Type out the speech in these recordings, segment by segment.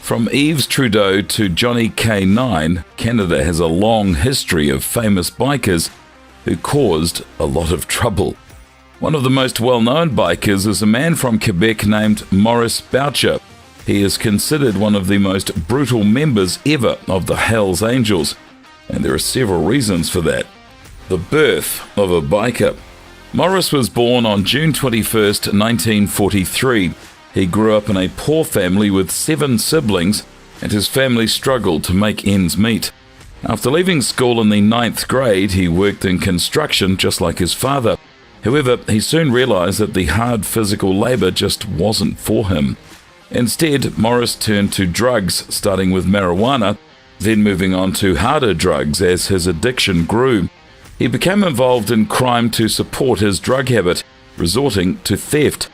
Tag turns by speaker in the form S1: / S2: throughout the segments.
S1: From Eaves Trudeau to Johnny K9, Canada has a long history of famous bikers who caused a lot of trouble. One of the most well-known bikers is a man from Quebec named Maurice Boucher. He is considered one of the most brutal members ever of the Hells Angels, and there are several reasons for that. The birth of a biker. Maurice was born on June 21st, 1943. He grew up in a poor family with 7 siblings, and his family struggled to make ends meet. After leaving school in the 9th grade, he worked in construction just like his father. However, he soon realized that the hard physical labor just wasn't for him. Instead, Maurice turned to drugs, starting with marijuana, then moving on to harder drugs as his addiction grew. He became involved in crime to support his drug habit, resorting to theft.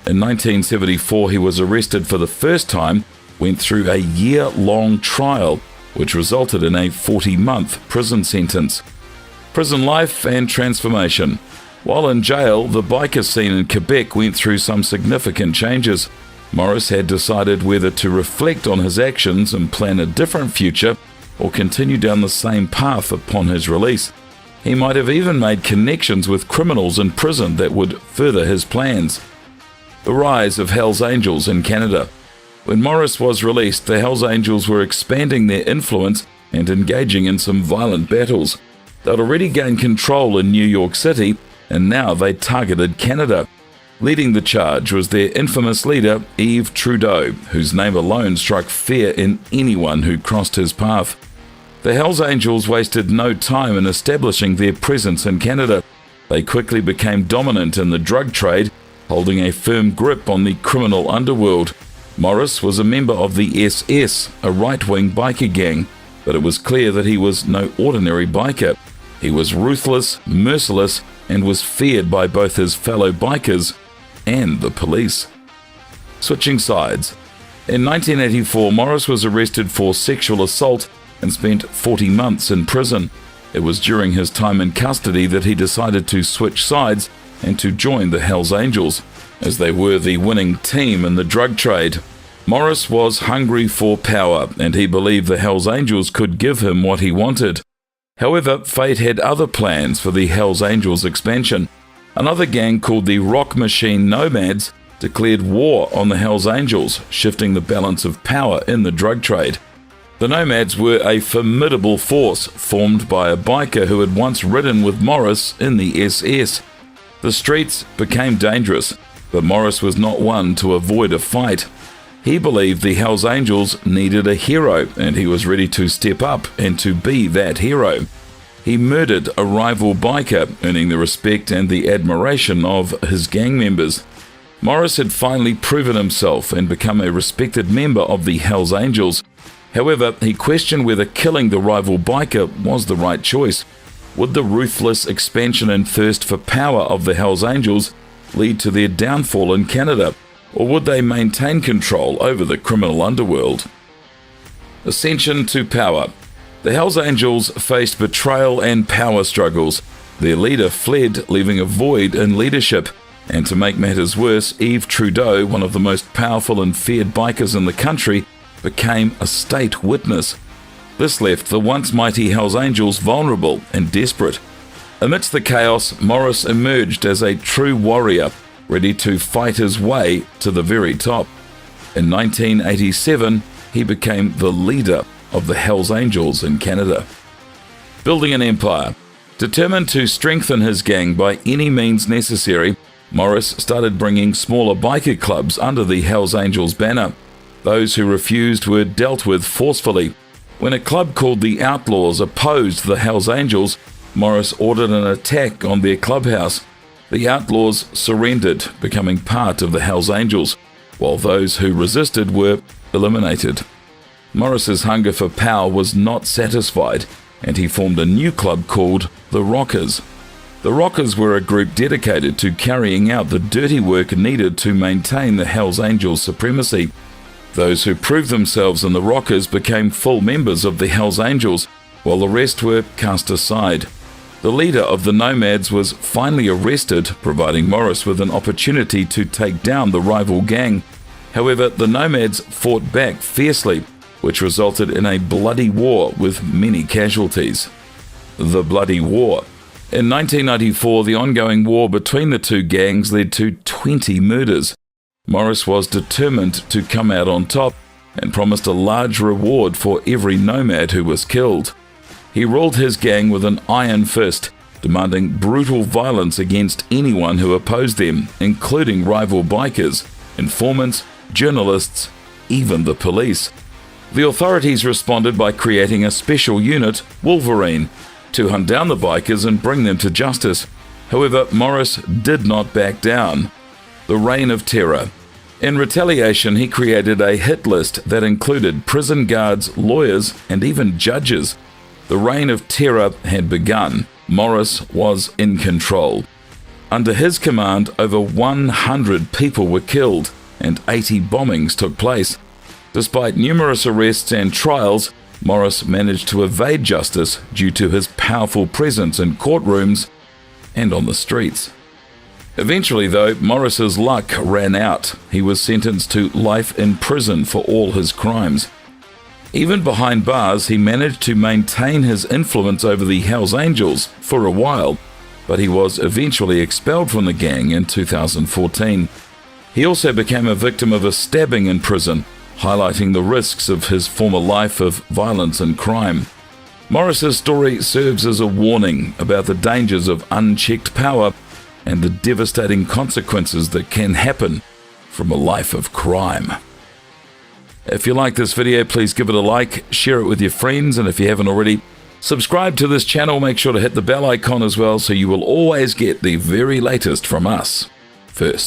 S1: In 1974, he was arrested for the first time, went through a year-long trial, which resulted in a 40-month prison sentence. Prison life and transformation. While in jail, the biker scene in Quebec went through some significant changes. Maurice had decided whether to reflect on his actions and plan a different future or continue down the same path upon his release. He might have even made connections with criminals in prison that would further his plans. The rise of Hells Angels in Canada. When Maurice was released, the Hells Angels were expanding their influence and engaging in some violent battles. They'd already gained control in New York City, and now they targeted Canada. Leading the charge was their infamous leader, Eaves Trudeau, whose name alone struck fear in anyone who crossed his path. The Hells Angels wasted no time in establishing their presence in Canada. They quickly became dominant in the drug trade, holding a firm grip on the criminal underworld. Maurice was a member of the SS, a right-wing biker gang, but it was clear that he was no ordinary biker. He was ruthless, merciless, and was feared by both his fellow bikers and the police. Switching sides. In 1984, Maurice was arrested for sexual assault and spent 40 months in prison. It was during his time in custody that he decided to switch sides and to join the Hells Angels, as they were the winning team in the drug trade. Maurice was hungry for power, and he believed the Hells Angels could give him what he wanted. However, fate had other plans for the Hells Angels expansion. Another gang called the Rock Machine Nomads declared war on the Hells Angels, shifting the balance of power in the drug trade. The Nomads were a formidable force formed by a biker who had once ridden with Maurice in the SS. The streets became dangerous, but Maurice was not one to avoid a fight. He believed the Hells Angels needed a hero, and he was ready to step up and to be that hero. He murdered a rival biker, earning the respect and the admiration of his gang members. Maurice had finally proven himself and become a respected member of the Hells Angels. However, he questioned whether killing the rival biker was the right choice. Would the ruthless expansion and thirst for power of the Hells Angels lead to their downfall in Canada, or would they maintain control over the criminal underworld? Ascension to power. The Hells Angels faced betrayal and power struggles. Their leader fled, leaving a void in leadership. And to make matters worse, Eaves Trudeau, one of the most powerful and feared bikers in the country, became a state witness. This left the once mighty Hells Angels vulnerable and desperate. Amidst the chaos, Maurice emerged as a true warrior, ready to fight his way to the very top. In 1987, he became the leader of the Hells Angels in Canada. Building an empire. Determined to strengthen his gang by any means necessary, Maurice started bringing smaller biker clubs under the Hells Angels banner. Those who refused were dealt with forcefully. When a club called the Outlaws opposed the Hells Angels, Maurice ordered an attack on their clubhouse. The Outlaws surrendered, becoming part of the Hells Angels, while those who resisted were eliminated. Maurice's hunger for power was not satisfied, and he formed a new club called the Rockers. The Rockers were a group dedicated to carrying out the dirty work needed to maintain the Hells Angels' supremacy. Those who proved themselves in the Rockers became full members of the Hells Angels, while the rest were cast aside. The leader of the Nomads was finally arrested, providing Maurice with an opportunity to take down the rival gang. However, the nomads fought back fiercely, which resulted in a bloody war with many casualties. The Bloody War. In 1994, the ongoing war between the two gangs led to 20 murders. Maurice was determined to come out on top and promised a large reward for every nomad who was killed. He ruled his gang with an iron fist, demanding brutal violence against anyone who opposed them, including rival bikers, informants, journalists, even the police. The authorities responded by creating a special unit, Wolverine, to hunt down the bikers and bring them to justice. However, Maurice did not back down. The Reign of Terror. In retaliation, he created a hit list that included prison guards, lawyers, and even judges. The Reign of Terror had begun. Maurice was in control. Under his command, over 100 people were killed and 80 bombings took place. Despite numerous arrests and trials, Maurice managed to evade justice due to his powerful presence in courtrooms and on the streets. Eventually, though, Maurice's luck ran out. He was sentenced to life in prison for all his crimes. Even behind bars, he managed to maintain his influence over the Hells Angels for a while, but he was eventually expelled from the gang in 2014. He also became a victim of a stabbing in prison, highlighting the risks of his former life of violence and crime. Maurice's story serves as a warning about the dangers of unchecked power and the devastating consequences that can happen from a life of crime. If you like this video, please give it a like, share it with your friends, and if you haven't already, subscribe to this channel. Make sure to hit the bell icon as well so you will always get the very latest from us first.